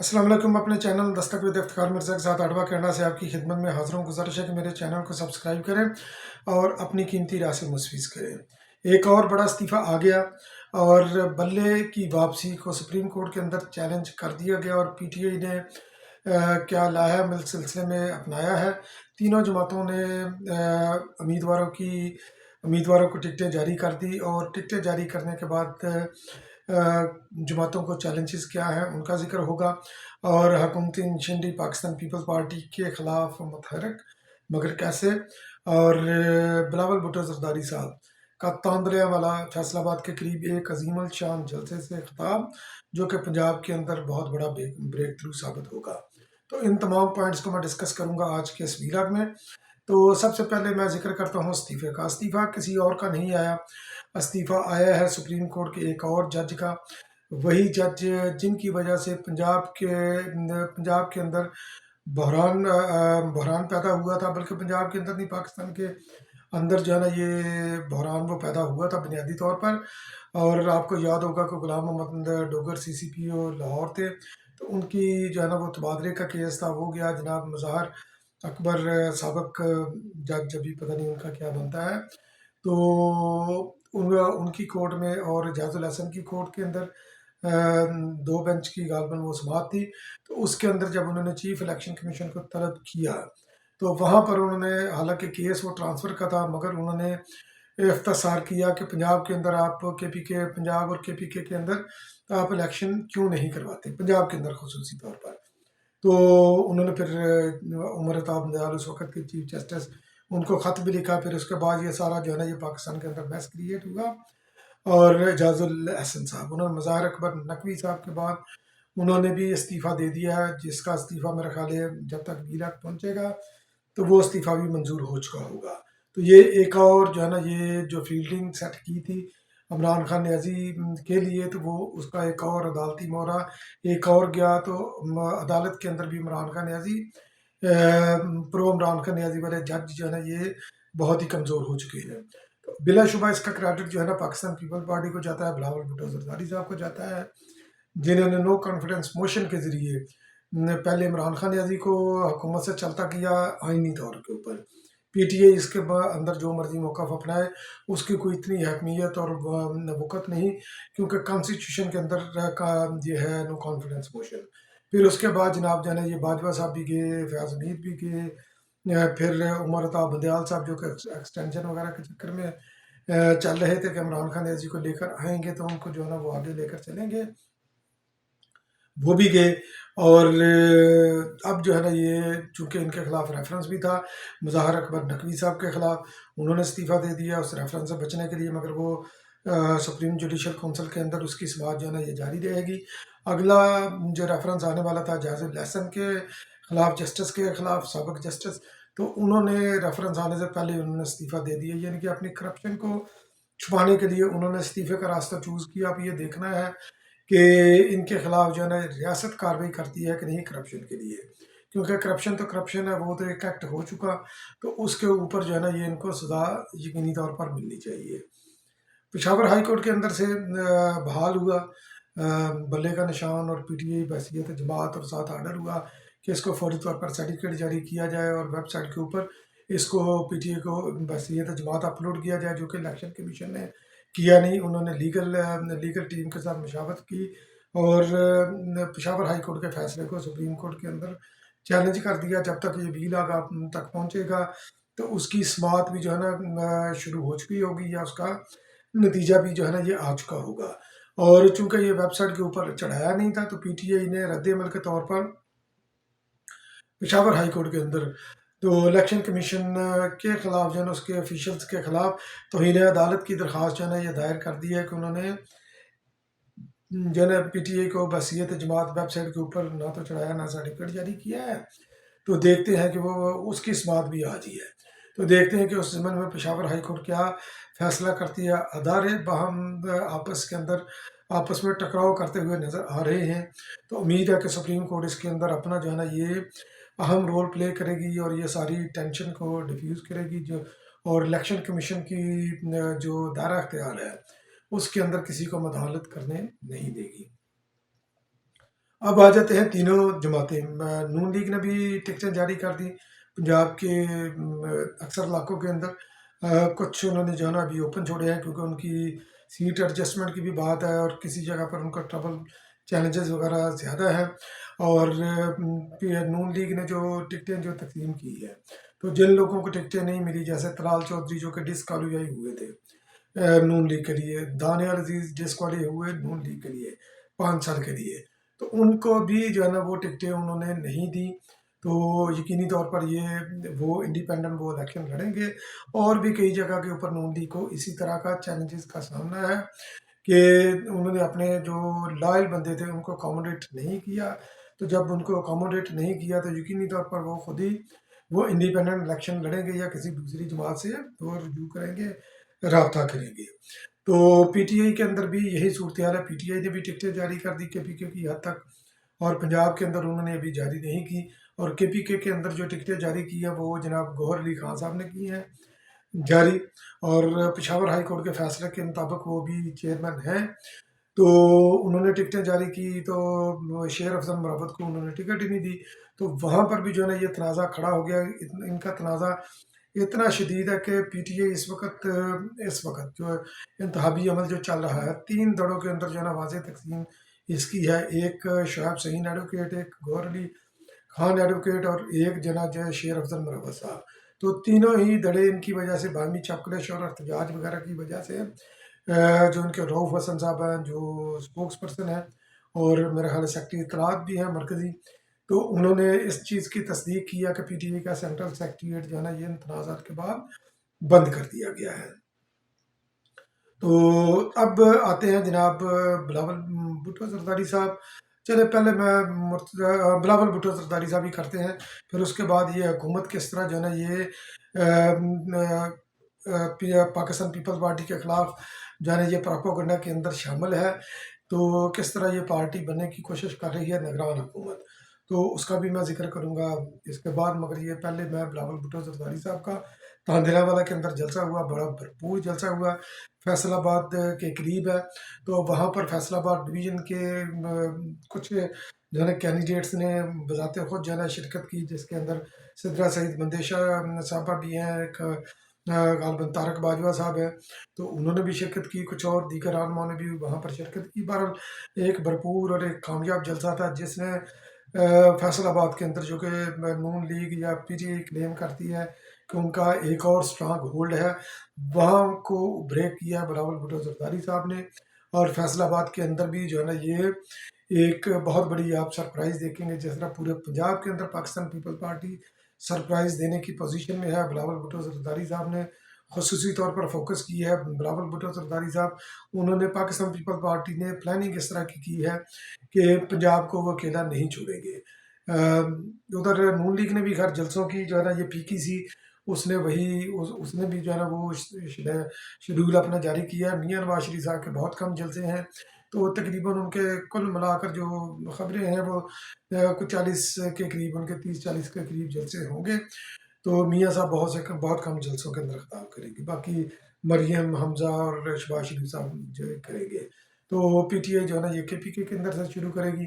अस्सलाम वालेकुम। अपने चैनल दस्तक विद इफ्तिखार मिर्ज़ा के साथ अडवा कनाडा से आपकी खिदमत में हाज़िर हूँ। गुज़ारिश है कि मेरे चैनल को सब्सक्राइब करें और अपनी कीमती राय से मुस्फिज़ करें। एक और बड़ा इस्तीफ़ा आ गया और बल्ले की वापसी को सुप्रीम कोर्ट के अंदर चैलेंज कर दिया गया और पीटीआई ने क्या लाया मिल सिलसिले में अपनाया है। तीनों जमातों ने उम्मीदवारों को टिकटें जारी कर दी और टिकटें जारी करने के बाद जमातों को चैलेंजेस क्या हैं उनका जिक्र होगा और हुकूमती नशिंदी पाकिस्तान पीपल्स पार्टी के ख़िलाफ़ मुतहरक मगर कैसे, और बिलावल भुट्टो ज़रदारी साहब का तांदलिया वाला फैसलाबाद के करीब एक अजीम शान जलसे से खिताब, जो कि पंजाब के अंदर बहुत बड़ा ब्रेक थ्रू साबित होगा। तो इन तमाम पॉइंट्स को मैं डिस्कस करूंगा आज के इस वीलॉग में। तो सबसे पहले मैं जिक्र करता हूँ इस्तीफ़े का। इस्तीफ़ा किसी और का नहीं आया, इस्तीफ़ा आया है सुप्रीम कोर्ट के एक और जज का। वही जज जिनकी वजह से पंजाब के अंदर बहरान पैदा हुआ था, बल्कि पंजाब के अंदर नहीं पाकिस्तान के अंदर जो है ना ये बहरान वो पैदा हुआ था बुनियादी तौर पर। और आपको याद होगा कि गुलाम मोहम्मद डोगर सीसीपीओ लाहौर थे, तो उनकी जो है ना वो तबादले का केस था, वो गया। जनाब मुज़ाहर अकबर साबिक जज, अभी पता नहीं उनका क्या बनता है, तो उनकी कोर्ट में और जाजुल हसन की कोर्ट के अंदर दो बेंच की गालबन वो समात थी। तो उसके अंदर जब उन्होंने चीफ इलेक्शन कमीशन को तलब किया, तो वहाँ पर उन्होंने, हालांकि केस वो ट्रांसफ़र का था, मगर उन्होंने इख्तिसार किया कि पंजाब के अंदर आप केपीके, पंजाब और केपीके के अंदर आप इलेक्शन क्यों नहीं करवाते, पंजाब के अंदर खसूसी तौर पर। तो उन्होंने फिर उमर अताब नज़ार उस वक़्त के चीफ जस्टिस, उनको ख़त भी लिखा। फिर उसके बाद ये सारा जो है ना ये पाकिस्तान के अंदर मैस क्रिएट हुआ। और जाजुल एहसन साहब, उन्होंने मुज़ाहिर अकबर नकवी साहब के बाद उन्होंने भी इस्तीफ़ा दे दिया है, जिसका इस्तीफ़ा मेरा ख्याल है जब तक वीलॉग पहुँचेगा तो वो इस्तीफ़ा भी मंजूर हो चुका होगा। तो ये एक और जो है ना ये जो फील्डिंग सेट की थी इमरान खान न्याजी के लिए, तो वो उसका एक और अदालती मोहरा एक और गया। तो अदालत के अंदर भी इमरान खान न्याजी, प्रो इमरान खान न्याजी वाले जज जो है ना ये बहुत ही कमज़ोर हो चुके हैं। तो बिलाशुबा इसका क्रेडिट जो है ना पाकिस्तान पीपल पार्टी को जाता है, बिलावल भुट्टो ज़रदारी साहब को जाता है, जिन्होंने नो कॉन्फिडेंस मोशन के ज़रिए पहले इमरान खान न्याजी को हुकूमत से चलता किया आइनी तौर के ऊपर। पीटीआई इसके अंदर जो मर्जी मौक़िफ़ अपनाए, उसकी कोई इतनी अहमियत और वक़्त नहीं, क्योंकि कॉन्स्टिट्यूशन के अंदर का ये है नो कॉन्फिडेंस मोशन। फिर उसके बाद जनाब जाने ये बाजवा साहब भी गए, फयाज हमीद भी गए, फिर उमर अता बंदयाल साहब जो कि एक्सटेंशन वगैरह के चक्कर में चल रहे थे कि इमरान खान न्याजी को लेकर आएंगे तो उनको जो है ना वो आगे लेकर चलेंगे, वो भी गए। और अब जो है ना ये चूँकि इनके खिलाफ रेफरेंस भी था मुज़ाहिर अकबर नकवी साहब के खिलाफ, उन्होंने इस्तीफ़ा दे दिया उस रेफरेंस से बचने के लिए, मगर वो सुप्रीम जुडिशल काउंसिल के अंदर उसकी समाअत जो है ना ये जारी रहेगी। अगला जो रेफरेंस आने वाला था जाजुल एहसन के खिलाफ, जस्टिस के खिलाफ, साबिक जस्टिस, तो उन्होंने रेफरेंस आने से पहले उन्होंने इस्तीफ़ा दे दिया, यानी कि अपनी करप्शन को छुपाने के लिए उन्होंने इस्तीफ़े का रास्ता चूज़ किया। अब ये देखना है कि इनके खिलाफ जो है ना रियासत कार्रवाई करती है कि नहीं करप्शन के लिए, क्योंकि करप्शन तो करप्शन है, वो तो एक एक्ट हो चुका, तो उसके ऊपर जो है ना ये इनको सज़ा यकीनी तौर पर मिलनी चाहिए। पेशावर हाई कोर्ट के अंदर से बहाल हुआ बल्ले का निशान और पीटीआई बहसीत जमात, और साथ आर्डर हुआ कि इसको फौरी तौर पर सर्टिफिकेट जारी किया जाए और वेबसाइट के ऊपर इसको पीटीआई को बहसीत जमात अपलोड किया जाए, जो कि इलेक्शन कमीशन ने किया नहीं। उन्होंने लीगल टीम के साथ मशावरत की और पेशावर हाई कोर्ट के फैसले को सुप्रीम कोर्ट के अंदर चैलेंज कर दिया। जब तक ये बिल आप तक पहुँचेगा तो उसकी समाअत भी जो है ना शुरू हो चुकी होगी, या उसका नतीजा भी जो है ना ये आ चुका होगा। और चूंकि ये वेबसाइट के ऊपर चढ़ाया नहीं था, तो पीटीआई ने रद्द-ए-अमल के तौर पर पेशावर हाई कोर्ट के अंदर तो इलेक्शन कमीशन के खिलाफ जो है ना उसके ऑफिशियल्स के खिलाफ तौहीन अदालत की दरख्वास्त जो है ना ये दायर कर दी है कि उन्होंने जो है ना पीटीआई को बहसीत जमात वेबसाइट के ऊपर ना तो चढ़ाया ना सर्टिफिकेट जारी किया है। तो देखते हैं कि वो उसकी समाअत भी आज ही है। तो देखते हैं कि उस ज़मन में पेशावर हाई कोर्ट क्या फैसला करती है। अदारे बाहम आपस के अंदर आपस में टकराव करते हुए नज़र आ रहे हैं, तो उम्मीद है कि सुप्रीम कोर्ट इसके अंदर अपना जो है ना ये अहम रोल प्ले करेगी और ये सारी टेंशन को डिफ्यूज़ करेगी, जो और इलेक्शन कमीशन की जो दायरा अख्तियार है उसके अंदर किसी को मदाखलत करने नहीं देगी। अब आ जाते हैं तीनों जमातें। नून लीग ने भी टिकटें जारी कर दी पंजाब के अक्सर इलाकों के अंदर। कुछ उन्होंने जो है ना अभी ओपन छोड़े हैं, क्योंकि उनकी सीट एडजस्टमेंट की भी बात है और किसी जगह पर उनका ट्रबल चैलेंजेस वगैरह ज़्यादा है। और नून लीग ने जो टिकटें जो तकसीम की है, तो जिन लोगों को टिकटें नहीं मिली, जैसे तलाल चौधरी जो कि डिसक्वालीफाई हुए थे नून लीग के लिए, दानियाल अजीज डिसक्वालीफाई हुए नून लीग के लिए 5 साल के लिए, तो उनको भी जो है ना वो टिकटें उन्होंने नहीं दी। तो यकीनी तौर पर ये वो इंडिपेंडेंट वो इलेक्शन लड़ेंगे। और भी कई जगह के ऊपर नून लीग को इसी तरह का चैलेंजेस का सामना है कि उन्होंने अपने जो लॉयल बंदे थे उनको अकोमोडेट नहीं किया। तो जब उनको अकोमोडेट नहीं किया तो यकीनी तौर पर वो खुद ही वो इंडिपेंडेंट इलेक्शन लड़ेंगे या किसी दूसरी जमात से वो रजू करेंगे, रब्ता करेंगे। तो पीटीआई के अंदर भी यही सूरत हाल है। पीटीआई ने भी टिकटें जारी कर दी केपीके की हद तक, और पंजाब के अंदर उन्होंने अभी जारी नहीं की। और केपीके के अंदर जो टिकटें जारी की है वो जनाब गौहर अली खान साहब ने की हैं जारी। और पेशावर हाई कोर्ट के फैसले के मुताबिक वो भी चेयरमैन हैं। तो उन्होंने टिकटें जारी की, तो शेर अफजल मरावत को उन्होंने टिकट ही नहीं दी। तो वहाँ पर भी जो है ना ये तनाज़ा खड़ा हो गया। इनका तनाज़ा इतना शदीद है कि पीटीआई इस वक्त जो इंतहाबी अमल जो चल रहा है, 3 दड़ों के अंदर जो है ना वाज़ेह तकसीम इसकी है। एक शोएब सहीन एडवोकेट, एक गौहर अली खान एडवोकेट, और एक जना जो है शेर अफजल मरवत साहब। तो तीनों ही धड़े इनकी वजह से बाहमी चपकलेश और एहतजाज वगैरह की वजह से जो इनके रऊफ़ हसन साहब हैं जो स्पोक्स पर्सन हैं, और मेरे ख्याल से सेक्रेटरी इत्तलात भी हैं मरकज़ी, तो उन्होंने इस चीज़ की तस्दीक किया कि पीटीआई का सेंट्रल सेक्रेटेरिएट जो है ना ये इन तनाज़ात के बाद बंद कर दिया गया है। तो अब आते हैं जनाब बिलावल भुट्टो ज़रदारी साहब। चले पहले मैं बिलावल भुट्टो ज़रदारी साहब ही करते हैं, फिर उसके बाद ये हुकूमत किस तरह जो है ना ये पाकिस्तान पीपल्स पार्टी के ख़िलाफ़ जो है ना ये प्रोपेगेंडा के अंदर शामिल है। तो किस तरह ये पार्टी बनने की कोशिश कर रही है निगरान हुकूमत, तो उसका भी मैं ज़िक्र करूँगा इसके बाद। मगर ये पहले मैं बिलावल भुट्टो ज़रदारी साहब का तांदिलावाला के अंदर जलसा हुआ, बड़ा भरपूर जलसा हुआ, फैसलाबाद के करीब है। तो वहाँ पर फैसलाबाद डिवीज़न के कुछ जो है ना कैंडिडेट्स ने बज़ाते खुद जो है ना शिरकत की, जिसके अंदर सिद्रा सईद मंदेशा साहबा भी हैं, एक गालबन तारक बाजवा साहब हैं, तो उन्होंने भी शिरकत की। कुछ और दीगर आलमाओं ने भी वहाँ पर शिरकत की। बहरहाल एक भरपूर और एक कामयाब जलसा था, जिसने फैसलाबाद के अंदर जो कि नून लीग या पीटीआई क्लेम करती है कि उनका एक और स्ट्रांग होल्ड है, वहाँ को ब्रेक किया है बिलावल भुट्टो ज़रदारी साहब ने। और फैसलाबाद के अंदर भी जो है ना ये एक बहुत बड़ी आप सरप्राइज़ देखेंगे, जिस तरह पूरे पंजाब के अंदर पाकिस्तान पीपल पार्टी सरप्राइज़ देने की पोजीशन में है। बिलावल भुट्टो ज़रदारी साहब ने खसूसी तौर पर फोकस की है। बिलावल भुट्टो ज़रदारी साहब, उन्होंने पाकिस्तान पीपल पार्टी ने प्लानिंग इस तरह की है कि पंजाब को वो अकेला नहीं छोड़ेंगे। उधर नून लीग ने भी खैर जलसों की जो है ना ये पीकी सी, उसने वही उसने भी जो है ना वो शेड्यूल अपना जारी किया है। मियां नवाज शरीफ साहब के बहुत कम जलसे हैं, तो तकरीबन उनके कुल मिलाकर जो खबरें हैं वो कुछ 40 के करीब, उनके 30-40 के करीब जलसे होंगे। तो मियां साहब बहुत कम जलसों के अंदर खिताब करेंगे, बाकी मरियम हमजा और शहबाज शरीफ साहब जो है करेंगे। तो पीटीआई जो है ना ये केपीके के अंदर से शुरू करेगी।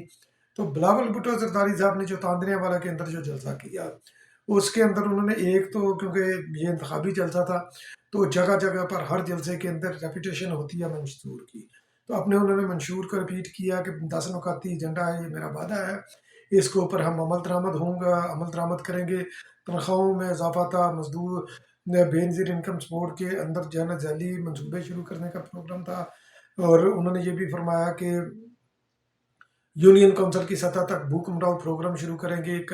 तो बिलावल भुट्टो ज़रदारी साहब ने जो तांदनियावाला के अंदर जो जलसा किया, उसके अंदर उन्होंने एक तो क्योंकि ये इंतखाबी जलसा था, तो जगह जगह पर हर जलसे के अंदर रेपुटेशन होती है मंशूर की, तो अपने उन्होंने मंशूर को रिपीट किया कि 10 नुकाती एजेंडा है, ये मेरा वादा है, इसके ऊपर हम अमल दरामद करेंगे। तनख्वाहों में इजाफा था, मजदूर बेनज़ीर इनकम सपोर्ट के अंदर जो है ना जैली मनसूबे शुरू करने का प्रोग्राम था। और उन्होंने ये भी फरमाया कि यूनियन काउंसिल की सतह तक भूख मिटाओ प्रोग्राम शुरू करेंगे। एक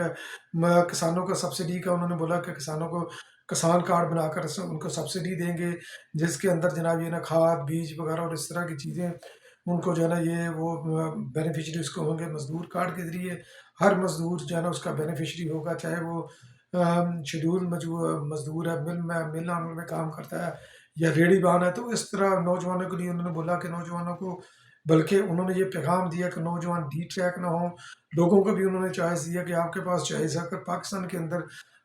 किसानों को सब्सिडी का उन्होंने बोला कि किसानों को किसान कार्ड बनाकर उनको सब्सिडी देंगे, जिसके अंदर जनाब ये ना खाद बीज वगैरह और इस तरह की चीज़ें उनको जो है ना ये वो बेनिफिशरी उसको होंगे मजदूर कार्ड के ज़रिए। हर मजदूर जो है ना उसका बेनिफिशरी होगा, चाहे वो शेड्यूल मजदूर है, मिल आमल में काम करता है या रेडी बान है। तो इस तरह नौजवानों के लिए उन्होंने बोला कि नौजवानों को, बल्कि उन्होंने ये पैगाम दिया कि नौजवान डी ट्रैक ना हो। लोगों को भी उन्होंने चॉइस दिया कि आपके पास चॉइस है, अगर पाकिस्तान के अंदर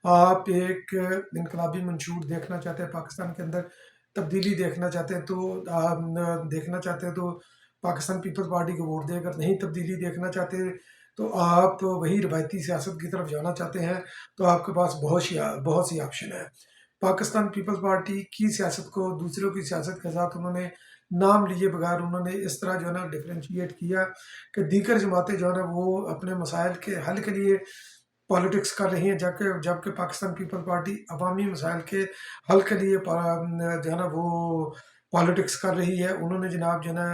आप एक इनकलाबी मंशूर देखना चाहते हैं, पाकिस्तान के अंदर तब्दीली देखना चाहते हैं, तो पाकिस्तान पीपल्स पार्टी को वोट दें। अगर नहीं तब्दीली देखना चाहते تو آپ وہی روایتی سیاست کی طرف جانا چاہتے ہیں تو آپ کے پاس بہت سی آپشن ہے۔ پاکستان پیپلز پارٹی کی سیاست کو دوسروں کی سیاست کے ساتھ انہوں نے نام لیے بغیر انہوں نے اس طرح جو ہے نا ڈفرینشیٹ کیا کہ دیگر جماعتیں جو ہے نا وہ اپنے مسائل کے حل کے لیے پالیٹکس کر رہی ہیں، جبکہ پاکستان پیپل پارٹی عوامی مسائل کے حل کے لیے جو ہے نا وہ پالیٹکس کر رہی ہے۔ انہوں نے جناب جو ہے نا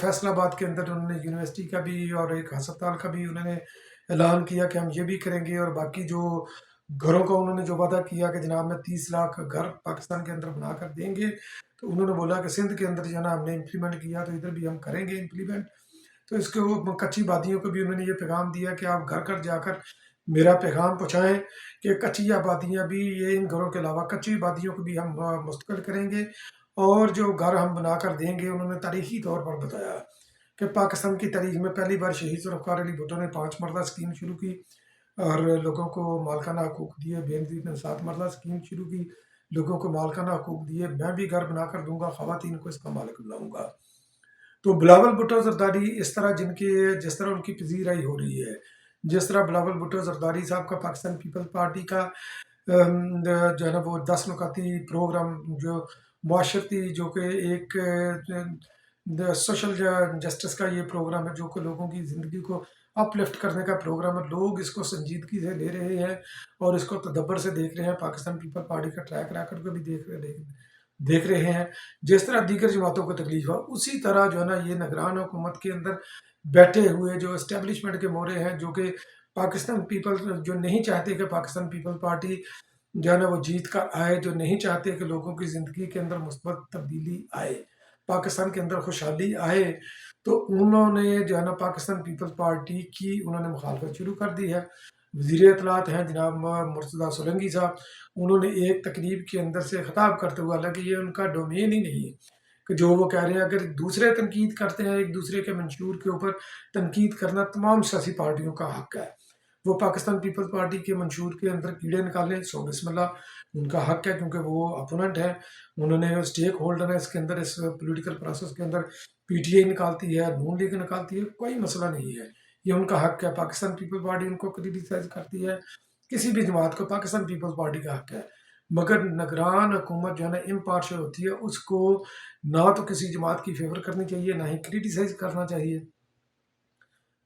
فیصل آباد کے اندر انہوں نے یونیورسٹی کا بھی اور ایک ہسپتال کا بھی انہوں نے اعلان کیا کہ ہم یہ بھی کریں گے، اور باقی جو گھروں کا انہوں نے جو وعدہ کیا کہ جناب میں 30 لاکھ گھر پاکستان کے اندر بنا کر دیں گے، تو انہوں نے بولا کہ سندھ کے اندر جو ہے نا ہم نے امپلیمنٹ کیا تو ادھر بھی ہم کریں گے امپلیمنٹ۔ تو اس کے وہ کچی بادیوں کو بھی انہوں نے یہ پیغام دیا کہ آپ گھر گھر جا کر میرا پیغام پہنچائیں کہ کچی آبادیاں بھی، یہ ان گھروں کے علاوہ کچی آبادیوں کو بھی ہم مستقل کریں گے، اور جو گھر ہم بنا کر دیں گے انہوں نے تاریخی طور پر بتایا کہ پاکستان کی تاریخ میں پہلی بار شہید ذوالفقار علی بھٹو نے 5 مرلہ اسکیم شروع کی اور لوگوں کو مالکانہ حقوق دیے، بینظیر نے 7 مرلہ اسکیم شروع کی، لوگوں کو مالکانہ حقوق دیے، میں بھی گھر بنا کر دوں گا، خواتین کو اس کا مالک بناؤں گا۔ تو بلاول بھٹو زرداری اس طرح جس طرح ان کی پذیرائی ہو رہی ہے، جس طرح بلاول بھٹو زرداری صاحب کا پاکستان پیپل پارٹی کا جو ہے نا وہ 10 نکاتی پروگرام جو معاشرتی، جو کہ ایک سوشل جسٹس کا یہ پروگرام ہے جو کہ لوگوں کی زندگی کو اپ لفٹ کرنے کا پروگرام ہے، لوگ اس کو سنجیدگی سے لے رہے ہیں اور اس کو تدبر سے دیکھ رہے ہیں۔ پاکستان پیپل پارٹی کا ٹریک ریکارڈ کو بھی دیکھ رہے ہیں۔ جس طرح دیگر جماعتوں کو تکلیف ہوا اسی طرح جو ہے نا یہ نگران حکومت کے اندر بیٹھے ہوئے جو اسٹیبلشمنٹ کے مورے ہیں، جو کہ پاکستان پیپل جو نہیں چاہتے کہ پاکستان پیپل پارٹی جو ہے نا وہ جیت کر آئے، جو نہیں چاہتے کہ لوگوں کی زندگی کے اندر مثبت تبدیلی آئے، پاکستان کے اندر خوشحالی آئے، تو انہوں نے جو ہے نا پاکستان پیپل پارٹی کی انہوں نے مخالفت شروع کر دی ہے۔ وزیر اطلاعات ہیں جناب مرتضیٰ سولنگی صاحب، انہوں نے ایک تقریب کے اندر سے خطاب کرتے ہوئے، حالانکہ یہ ان کا ڈومین ہی نہیں ہے کہ جو وہ کہہ رہے ہیں، اگر دوسرے تنقید کرتے ہیں، ایک دوسرے کے منشور کے اوپر تنقید کرنا تمام سیاسی پارٹیوں کا حق ہے۔ وہ پاکستان پیپل پارٹی کے منشور کے اندر کیڑے نکالیں، سو بسم اللہ، ان کا حق ہے، کیونکہ وہ اپوننٹ ہیں، انہوں نے اسٹیک ہولڈر ہیں اس کے اندر، اس پولیٹیکل پروسیس کے اندر۔ پی ٹی آئی نکالتی ہے، نون لیگ نکالتی ہے، کوئی مسئلہ نہیں ہے، یہ ان کا حق ہے۔ پاکستان پیپل پارٹی ان کو کریٹیسائز کرتی ہے، کسی بھی جماعت کو، پاکستان پیپل پارٹی کا حق ہے، مگر نگران حکومت جو ہے نا امپارشل ہوتی ہے، اس کو نہ تو کسی جماعت کی فیور کرنی چاہیے، نہ ہی کریٹیسائز کرنا چاہیے۔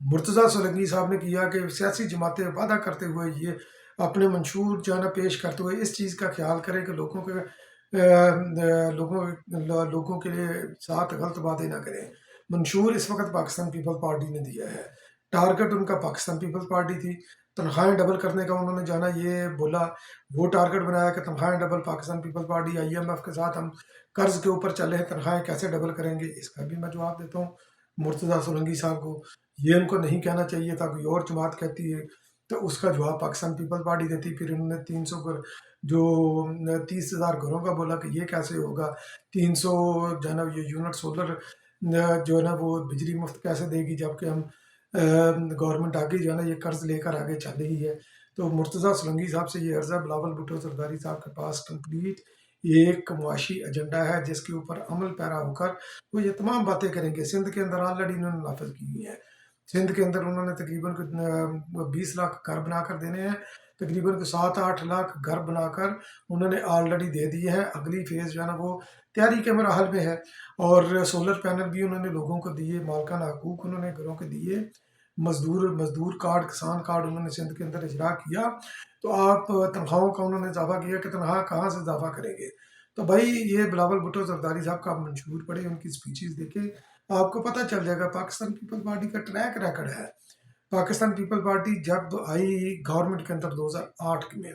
مرتضیٰ سولنگی صاحب نے کیا کہ سیاسی جماعتیں وعدہ کرتے ہوئے یہ اپنے منشور جو ہے نا پیش کرتے ہوئے اس چیز کا خیال کریں کہ لوگوں کے لیے ساتھ غلط باتیں نہ کریں۔ منشور اس وقت پاکستان پیپل پارٹی نے دیا ہے، ٹارگٹ ان کا پاکستان پیپل پارٹی تھی، تنخواہیں ڈبل کرنے کا انہوں نے جانا یہ بولا، وہ ٹارگٹ بنایا کہ تنخواہیں ڈبل، پاکستان پیپل پارٹی IMF کے ساتھ ہم قرض کے اوپر چلے ہیں، تنخواہیں کیسے ڈبل کریں گے؟ اس کا بھی میں جواب دیتا ہوں مرتضیٰ سولنگی صاحب کو، یہ ان کو نہیں کہنا چاہیے تھا، کوئی اور جماعت کہتی ہے تو اس کا جواب پاکستان پیپل پارٹی دیتی۔ پھر انہوں نے 30,000 گھروں کا بولا کہ یہ کیسے ہوگا، 300 جو ہے نا یہ یونٹ سولر جو ہے نا وہ بجلی مفت کیسے دے گی، جبکہ ہم گورنمنٹ آگے جو ہے نا یہ قرض لے کر آگے چل رہی ہے۔ تو مرتضیٰ سولنگی صاحب سے یہ عرض ہے، بلاول بھٹو زرداری صاحب کے پاس کمپلیٹ ایک معاشی ایجنڈا ہے جس کے اوپر عمل پیرا ہو کر وہ یہ تمام باتیں کریں گے۔ سندھ کے اندر آلریڈی انہوں نے نافذ کی ہوئی ہیں، سندھ کے اندر انہوں نے تقریباً 20 لاکھ گھر بنا کر دینے ہیں، تقریباً 7-8 لاکھ گھر بنا کر انہوں نے آلریڈی دے دیے ہیں، اگلی فیز جو ہے نا وہ تیاری کے مراحل میں ہے، اور سولر پینل بھی انہوں نے لوگوں کو دیے، مالکانہ حقوق انہوں نے گھروں کے دیے، مزدور کارڈ، کسان کارڈ انہوں نے سندھ کے اندر اجرا کیا۔ تو آپ تنخواہوں کا انہوں نے اضافہ کیا کہ تنخواہ کہاں سے اضافہ کریں گے؟ تو بھائی یہ بلاول بھٹو زرداری صاحب کا منشور پڑھیں، ان کی سپیچز دیکھیں، آپ کو پتہ چل جائے گا۔ پاکستان پیپل پارٹی کا ٹریک ریکارڈ ہے، پاکستان پیپل پارٹی جب آئی گورنمنٹ کے اندر 2008 میں،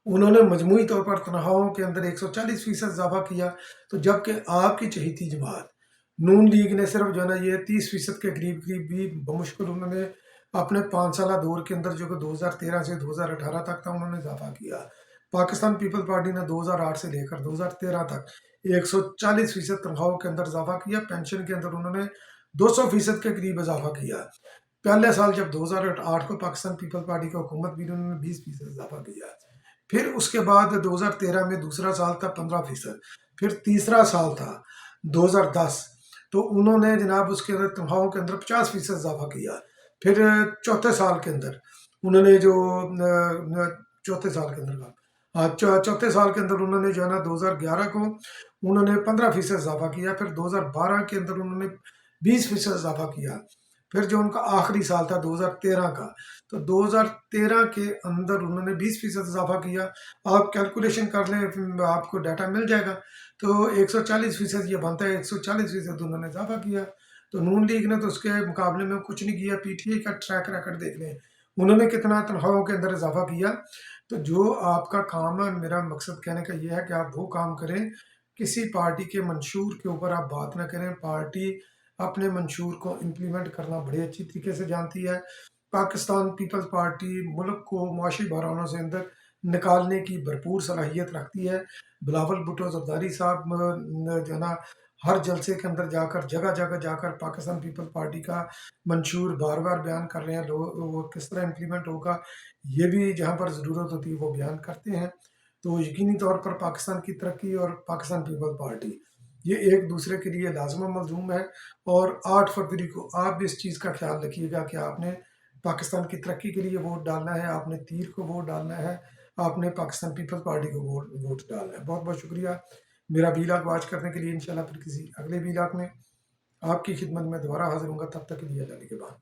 انہوں نے مجموعی طور پر تنخواہوں کے اندر 140% اضافہ کیا، تو جبکہ آپ کی چہیتی جماعت نون لیگ نے صرف جو ہے نا یہ 30% کے قریب بھی بمشکل انہوں نے اپنے 5 سالہ دور کے اندر جو کہ 2013 سے 2018 تک تھا انہوں نے اضافہ کیا۔ پاکستان پیپل پارٹی نے 2008 سے لے کر 2013 تک 140% تنخواہوں کے اندر اضافہ کیا، پینشن کے اندر انہوں نے 200% کے قریب اضافہ کیا۔ پہلے سال جب 2008 کو پاکستان پیپل پارٹی کی حکومت بھی انہوں نے 20% اضافہ کیا، پھر اس کے بعد 2013 میں دوسرا سال تھا 15%، پھر تیسرا سال تھا 2010، تو انہوں نے جناب اس کے اندر تنخواہوں کے اندر 50% اضافہ کیا. پھر چوتھے سال کے اندر انہوں نے جو چوتھے سال کے اندر چوتھے سال کے اندر انہوں نے جو ہے نا 2011 کو انہوں نے 15% اضافہ کیا. پھر 2012 کے اندر انہوں نے 20% اضافہ کیا. پھر جو ان کا آخری سال تھا 2013 کا، تو 2013 کے اندر انہوں نے 20% اضافہ کیا. آپ کیلکولیشن کر لیں، آپ کو ڈیٹا مل جائے گا. تو 140% یہ بنتا ہے، 140% انہوں نے اضافہ کیا. تو نون لیگ نے تو اس کے مقابلے میں کچھ نہیں کیا. پی ٹی آئی کا ٹریک ریکارڈ دیکھ لیں، انہوں نے کتنا تنخواہوں کے اندر اضافہ کیا. تو جو آپ کا کام ہے، میرا مقصد کہنے کا یہ ہے کہ آپ وہ کام کریں، کسی پارٹی کے منشور کے اوپر آپ بات نہ کریں. پارٹی اپنے منشور کو امپلیمنٹ کرنا بڑے اچھی طریقے سے جانتی ہے. پاکستان پیپلز پارٹی ملک کو معاشی بحرانوں سے اندر نکالنے کی بھرپور صلاحیت رکھتی ہے. بلاول بھٹو زرداری صاحب جو ہے نا ہر جلسے کے اندر جا کر جگہ جگہ جا کر پاکستان پیپل پارٹی کا منشور بار بار بیان کر رہے ہیں. وہ کس طرح امپلیمنٹ ہوگا یہ بھی جہاں پر ضرورت ہوتی ہے وہ بیان کرتے ہیں. تو یقینی طور پر پاکستان کی ترقی اور پاکستان پیپل پارٹی یہ ایک دوسرے کے لیے لازم و ملزوم ہے. اور 8 فروری کو آپ بھی اس چیز کا خیال رکھیے گا کہ آپ نے پاکستان کی ترقی کے لیے ووٹ ڈالنا ہے، آپ نے تیر کو ووٹ ڈالنا ہے، آپ نے پاکستان پیپلز پارٹی کو ووٹ ڈالنا ہے. بہت بہت شکریہ میرا ویلاگ واچ کرنے کے لیے. انشاءاللہ پھر کسی اگلے ویلاگ میں آپ کی خدمت میں دوبارہ حاضر ہوں گا. تب تک کے لیے اللہ کے بعد.